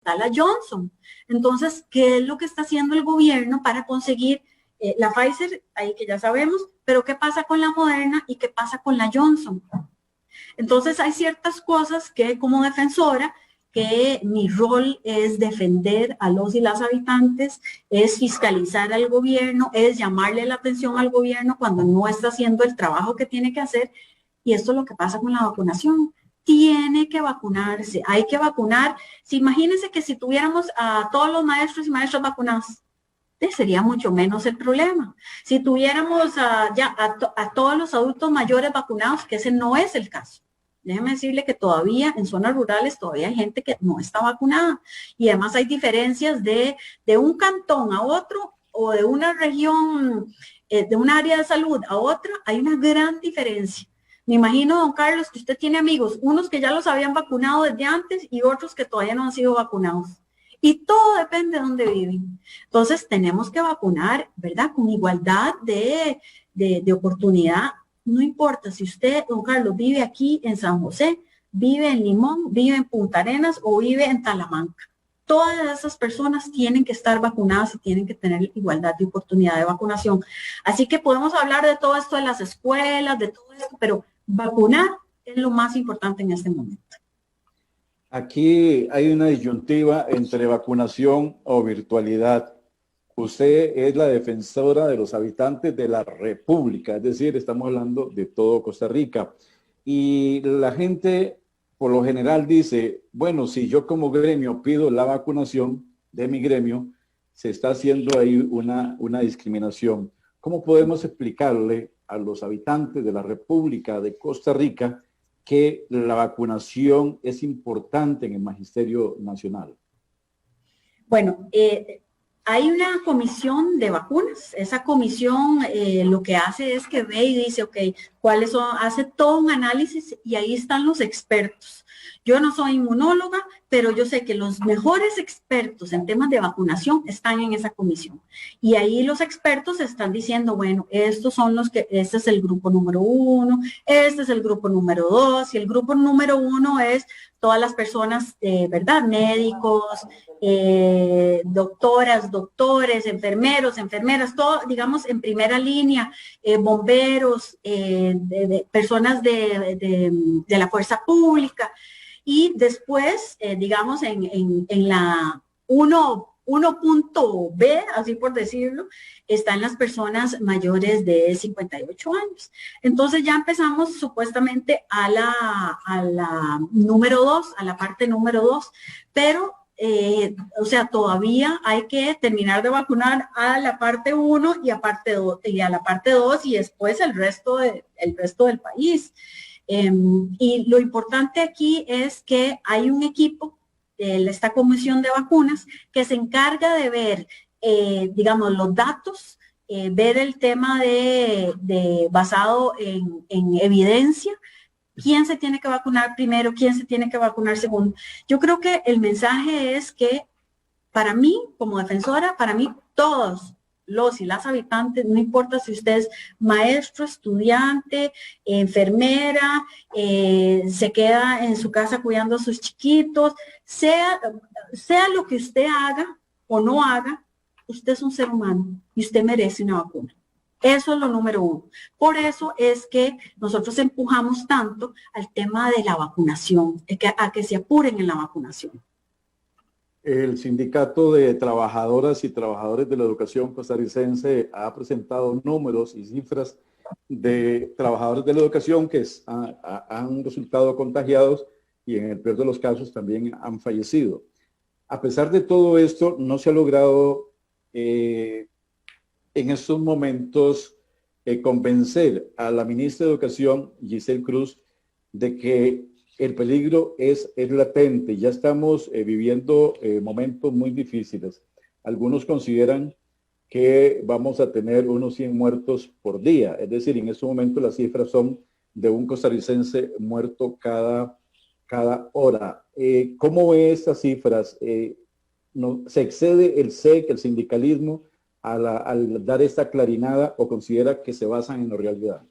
está la Johnson. Entonces, ¿qué es lo que está haciendo el gobierno para conseguir la Pfizer? Ahí que ya sabemos, pero ¿qué pasa con la Moderna y qué pasa con la Johnson? Entonces, hay ciertas cosas que como defensora, que mi rol es defender a los y las habitantes, es fiscalizar al gobierno, es llamarle la atención al gobierno cuando no está haciendo el trabajo que tiene que hacer. Y esto es lo que pasa con la vacunación. Tiene que vacunarse, hay que vacunar. Si imagínense que si tuviéramos a todos los maestros y maestras vacunados, sería mucho menos el problema. Si tuviéramos a todos los adultos mayores vacunados, que ese no es el caso. Déjeme decirle que todavía en zonas rurales todavía hay gente que no está vacunada. Y además hay diferencias de un cantón a otro o de una región, de un área de salud a otra, hay una gran diferencia. Me imagino, don Carlos, que usted tiene amigos, unos que ya los habían vacunado desde antes y otros que todavía no han sido vacunados. Y todo depende de dónde viven. Entonces, tenemos que vacunar, ¿verdad? Con igualdad de oportunidad. No importa si usted, don Carlos, vive aquí en San José, vive en Limón, vive en Punta Arenas o vive en Talamanca. Todas esas personas tienen que estar vacunadas y tienen que tener igualdad de oportunidad de vacunación. Así que podemos hablar de todo esto de las escuelas, de todo esto, pero vacunar es lo más importante en este momento. Aquí hay una disyuntiva entre vacunación o virtualidad. Usted es la defensora de los habitantes de la República, es decir, estamos hablando de todo Costa Rica. Y la gente, por lo general, dice, bueno, si yo como gremio pido la vacunación de mi gremio, se está haciendo ahí una discriminación. ¿Cómo podemos explicarle a los habitantes de la República de Costa Rica que la vacunación es importante en el Magisterio Nacional? Bueno, hay una comisión de vacunas. Esa comisión lo que hace es que ve y dice, ok, ¿cuáles son? Hace todo un análisis y ahí están los expertos. Yo no soy inmunóloga, pero yo sé que los mejores expertos en temas de vacunación están en esa comisión. Y ahí los expertos están diciendo, bueno, estos son los que, este es el grupo número 1, este es el grupo número 2, y el grupo número 1 es todas las personas, ¿verdad? Médicos, doctoras, doctores, enfermeros, enfermeras, todo, digamos, en primera línea, bomberos, personas de la fuerza pública. Y después, digamos, en la 1.B, así por decirlo, están las personas mayores de 58 años. Entonces ya empezamos supuestamente a la número 2, a la parte número 2, pero o sea, todavía hay que terminar de vacunar a la parte 1 y a la parte 2 y después el resto del país. Y lo importante aquí es que hay un equipo de esta comisión de vacunas que se encarga de ver, digamos, los datos, ver el tema basado en evidencia, quién se tiene que vacunar primero, quién se tiene que vacunar segundo. Yo creo que el mensaje es que para mí, como defensora, para mí todos los y las habitantes, no importa si usted es maestro, estudiante, enfermera, se queda en su casa cuidando a sus chiquitos, sea lo que usted haga o no haga, usted es un ser humano y usted merece una vacuna. Eso es lo número 1. Por eso es que nosotros empujamos tanto al tema de la vacunación, a que se apuren en la vacunación. El Sindicato de Trabajadoras y Trabajadores de la Educación Costarricense ha presentado números y cifras de trabajadores de la educación que han resultado contagiados y en el peor de los casos también han fallecido. A pesar de todo esto, no se ha logrado en estos momentos convencer a la ministra de Educación, Giselle Cruz, de que el peligro es latente. Ya estamos viviendo momentos muy difíciles. Algunos consideran que vamos a tener unos 100 muertos por día. Es decir, en este momento las cifras son de un costarricense muerto cada hora. ¿Cómo ve estas cifras? ¿Se excede el SEC, el sindicalismo, al dar esta clarinada o considera que se basan en la realidad?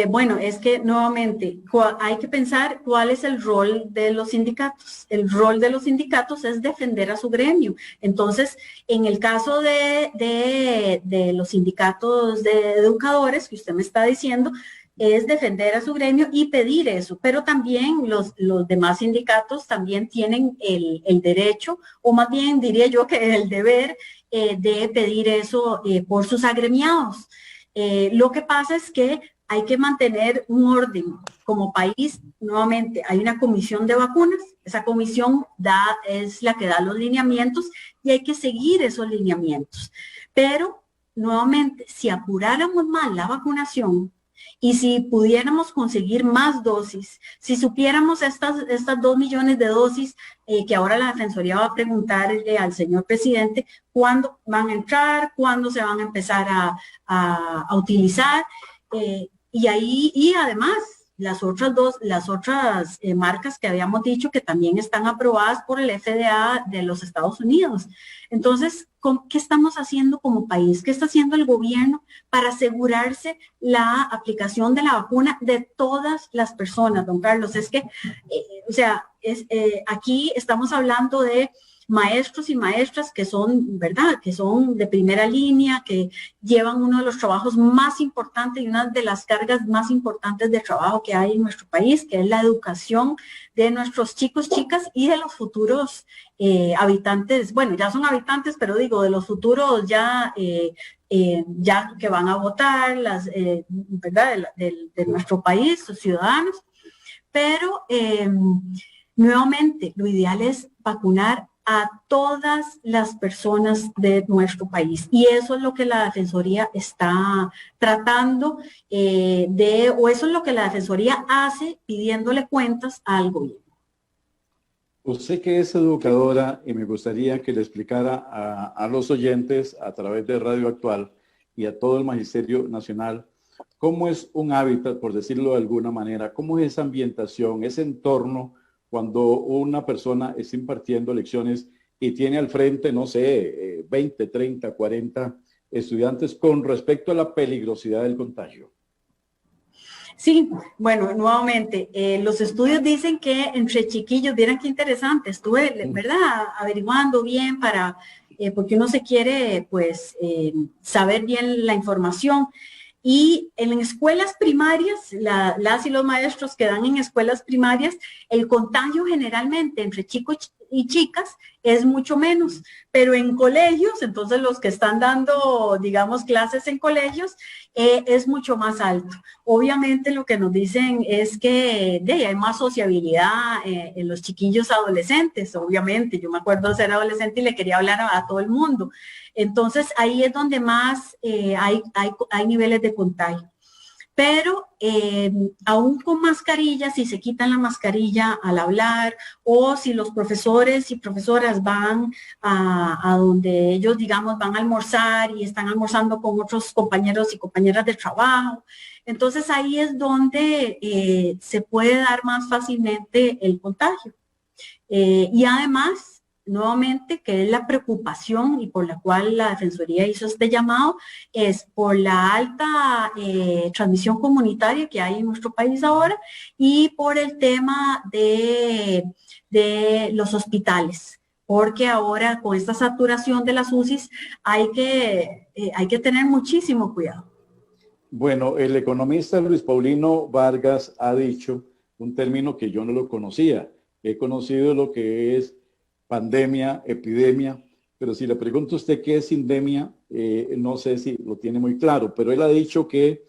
Bueno, es que nuevamente hay que pensar cuál es el rol de los sindicatos. El rol de los sindicatos es defender a su gremio. Entonces, en el caso de los sindicatos de educadores que usted me está diciendo, es defender a su gremio y pedir eso. Pero también los demás sindicatos también tienen el derecho, o más bien diría yo que el deber de pedir eso por sus agremiados. Lo que pasa es que hay que mantener un orden. Como país, nuevamente, hay una comisión de vacunas, esa comisión es la que da los lineamientos y hay que seguir esos lineamientos. Pero, nuevamente, si apuráramos más la vacunación y si pudiéramos conseguir más dosis, si supiéramos estas 2 millones de dosis que ahora la Defensoría va a preguntarle al señor presidente cuándo van a entrar, cuándo se van a empezar a utilizar, y además, las otras marcas que habíamos dicho que también están aprobadas por el FDA de los Estados Unidos. Entonces, ¿qué estamos haciendo como país? ¿Qué está haciendo el gobierno para asegurarse la aplicación de la vacuna de todas las personas, don Carlos? Es que, aquí estamos hablando de maestros y maestras que son, ¿verdad?, que son de primera línea, que llevan uno de los trabajos más importantes y una de las cargas más importantes de trabajo que hay en nuestro país, que es la educación de nuestros chicos, chicas y de los futuros habitantes, bueno, ya son habitantes, pero digo, de los futuros ya que van a votar, ¿verdad?, de nuestro país, sus ciudadanos. Pero nuevamente, lo ideal es vacunar a todas las personas de nuestro país. Y eso es lo que la Defensoría está tratando o eso es lo que la Defensoría hace pidiéndole cuentas al gobierno. Usted que es educadora, y me gustaría que le explicara a los oyentes a través de Radio Actual y a todo el Magisterio Nacional, cómo es un hábitat, por decirlo de alguna manera, cómo es esa ambientación, ese entorno, cuando una persona está impartiendo lecciones y tiene al frente, no sé, 20, 30, 40 estudiantes con respecto a la peligrosidad del contagio. Sí, bueno, nuevamente, los estudios dicen que entre chiquillos, vieran qué interesante, estuve, ¿verdad?, averiguando bien porque uno se quiere, pues, saber bien la información. Y en escuelas primarias, las y los maestros que dan en escuelas primarias, el contagio generalmente entre chicos y chicas es mucho menos, pero en colegios, entonces los que están dando, digamos, clases en colegios, es mucho más alto. Obviamente lo que nos dicen es que hay más sociabilidad en los chiquillos adolescentes, obviamente. Yo me acuerdo de ser adolescente y le quería hablar a todo el mundo. Entonces ahí es donde más hay niveles de contagio. Pero aún con mascarilla, si se quitan la mascarilla al hablar o si los profesores y profesoras van a donde ellos, digamos, van a almorzar y están almorzando con otros compañeros y compañeras de trabajo, entonces ahí es donde se puede dar más fácilmente el contagio. Y además, nuevamente, que es la preocupación y por la cual la Defensoría hizo este llamado, es por la alta transmisión comunitaria que hay en nuestro país ahora y por el tema de los hospitales, porque ahora con esta saturación de las UCIs hay que tener muchísimo cuidado. Bueno, el economista Luis Paulino Vargas ha dicho un término que yo no lo conocía. He conocido lo que es pandemia, epidemia, pero si le pregunto a usted qué es sindemia, no sé si lo tiene muy claro, pero él ha dicho que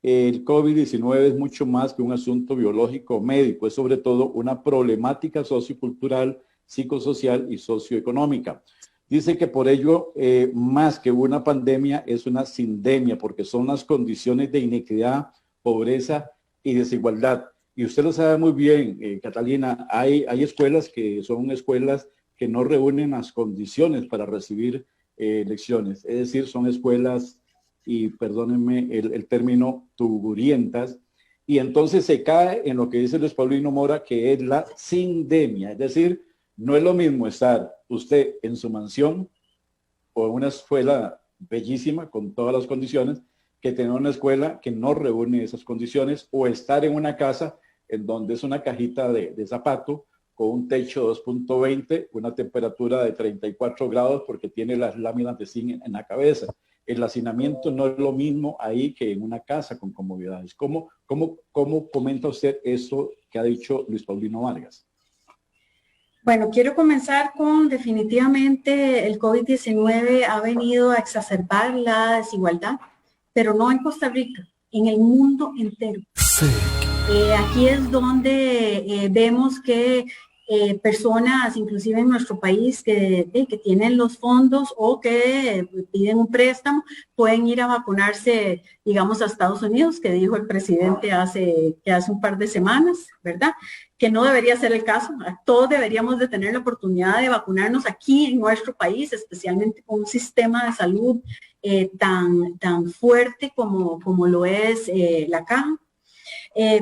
el COVID-19 es mucho más que un asunto biológico o médico, es sobre todo una problemática sociocultural, psicosocial y socioeconómica. Dice que por ello, más que una pandemia, es una sindemia, porque son las condiciones de inequidad, pobreza y desigualdad. Y usted lo sabe muy bien, Catalina, hay escuelas que son escuelas que no reúnen las condiciones para recibir lecciones. Es decir, son escuelas, y perdónenme el término, tugurientas. Y entonces se cae en lo que dice Luis Paulino Mora, que es la sindemia. Es decir, no es lo mismo estar usted en su mansión o en una escuela bellísima con todas las condiciones que tener una escuela que no reúne esas condiciones, o estar en una casa en donde es una cajita de zapato con un techo 2.20, una temperatura de 34 grados porque tiene las láminas de zinc en la cabeza. El hacinamiento no es lo mismo ahí que en una casa con comodidades. ¿Cómo comenta usted eso que ha dicho Luis Paulino Vargas? Bueno, quiero comenzar con definitivamente el COVID-19 ha venido a exacerbar la desigualdad, pero no en Costa Rica, en el mundo entero. Sí. Aquí es donde vemos que personas, inclusive en nuestro país, que tienen los fondos o que piden un préstamo, pueden ir a vacunarse, digamos, a Estados Unidos, que dijo el presidente hace un par de semanas, ¿verdad? Que no debería ser el caso. Todos deberíamos de tener la oportunidad de vacunarnos aquí en nuestro país, especialmente con un sistema de salud tan fuerte como lo es la Caja.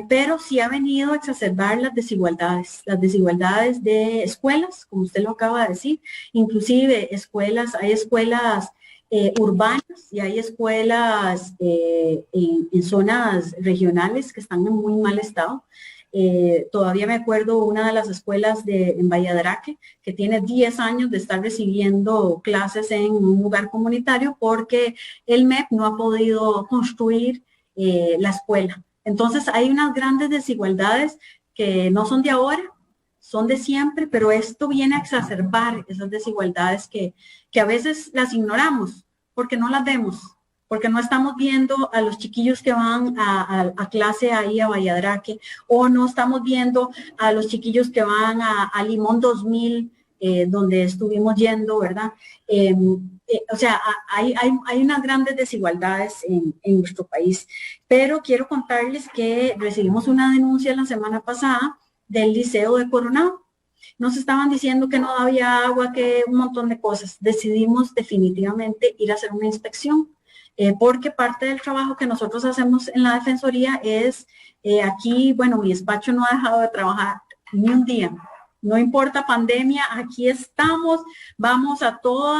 Pero sí ha venido a exacerbar las desigualdades de escuelas, como usted lo acaba de decir, inclusive hay escuelas urbanas y hay escuelas en zonas regionales que están en muy mal estado. Todavía me acuerdo una de las escuelas en Valladraque que tiene 10 años de estar recibiendo clases en un lugar comunitario porque el MEP no ha podido construir la escuela. Entonces hay unas grandes desigualdades que no son de ahora, son de siempre, pero esto viene a exacerbar esas desigualdades que a veces las ignoramos porque no las vemos, porque no estamos viendo a los chiquillos que van a clase ahí a Valladraque, o no estamos viendo a los chiquillos que van a Limón 2000, donde estuvimos yendo, ¿verdad? O sea, hay unas grandes desigualdades en nuestro país, pero quiero contarles que recibimos una denuncia la semana pasada del Liceo de Coronado. Nos estaban diciendo que no había agua, que un montón de cosas. Decidimos definitivamente ir a hacer una inspección, porque parte del trabajo que nosotros hacemos en la Defensoría es, aquí, bueno, mi despacho no ha dejado de trabajar ni un día. No importa pandemia, aquí estamos, vamos a todo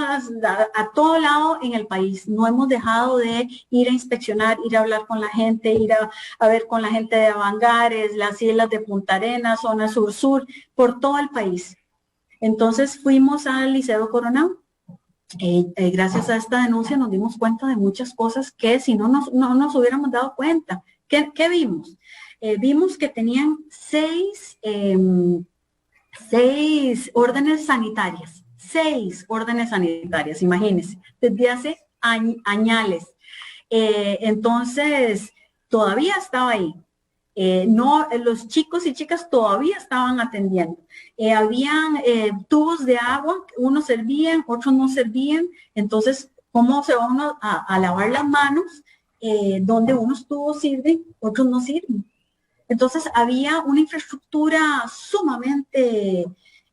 lado en el país. No hemos dejado de ir a inspeccionar, ir a hablar con la gente, ir a ver con la gente de Avangares, las islas de Punta Arenas, zona sur-sur, por todo el país. Entonces fuimos al Liceo Coronado. Gracias a esta denuncia nos dimos cuenta de muchas cosas que si no nos hubiéramos dado cuenta. ¿Qué vimos? Vimos que tenían seis órdenes sanitarias, imagínense, desde hace añales. Entonces, todavía estaba ahí. Los chicos y chicas todavía estaban atendiendo. Habían tubos de agua, unos servían, otros no servían. Entonces, ¿cómo se va uno a lavar las manos? Donde unos tubos sirven, otros no sirven. Entonces había una infraestructura sumamente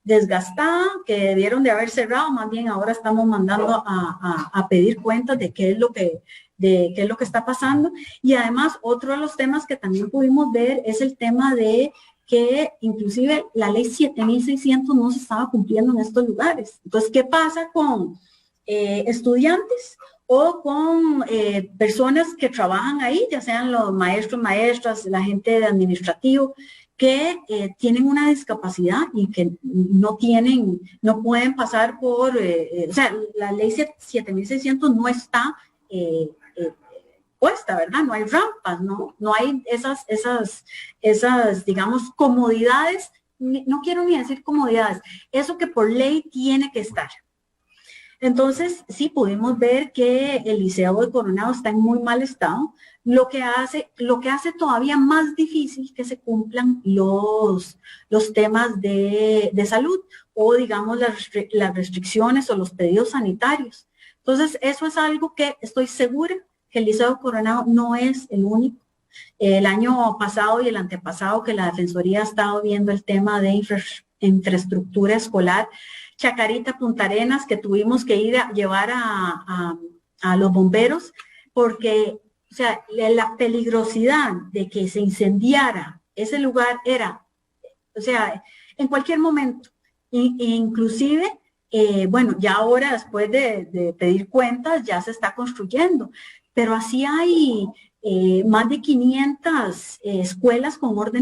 desgastada que debieron de haber cerrado. Más bien ahora estamos mandando a pedir cuentas de qué es lo que está pasando. Y además otro de los temas que también pudimos ver es el tema de que inclusive la ley 7600 no se estaba cumpliendo en estos lugares. Entonces, ¿qué pasa con estudiantes o con personas que trabajan ahí, ya sean los maestros, maestras, la gente de administrativo, que tienen una discapacidad y que no pueden pasar por, o sea, la ley 7600 no está puesta, ¿verdad? No hay rampas, no hay esas, digamos, comodidades, no quiero ni decir comodidades, eso que por ley tiene que estar. Entonces, sí pudimos ver que el Liceo de Coronado está en muy mal estado, lo que hace todavía más difícil que se cumplan los temas de salud o, digamos, las restricciones o los pedidos sanitarios. Entonces, eso es algo que estoy segura que el Liceo de Coronado no es el único. El año pasado y el antepasado que la Defensoría ha estado viendo el tema de infraestructura escolar, Chacarita, Punta Arenas, que tuvimos que ir a llevar a los bomberos, porque, o sea, la peligrosidad de que se incendiara ese lugar era, o sea, en cualquier momento. Inclusive, bueno, ya ahora después de pedir cuentas, ya se está construyendo. pero así hay más de 500 escuelas con orden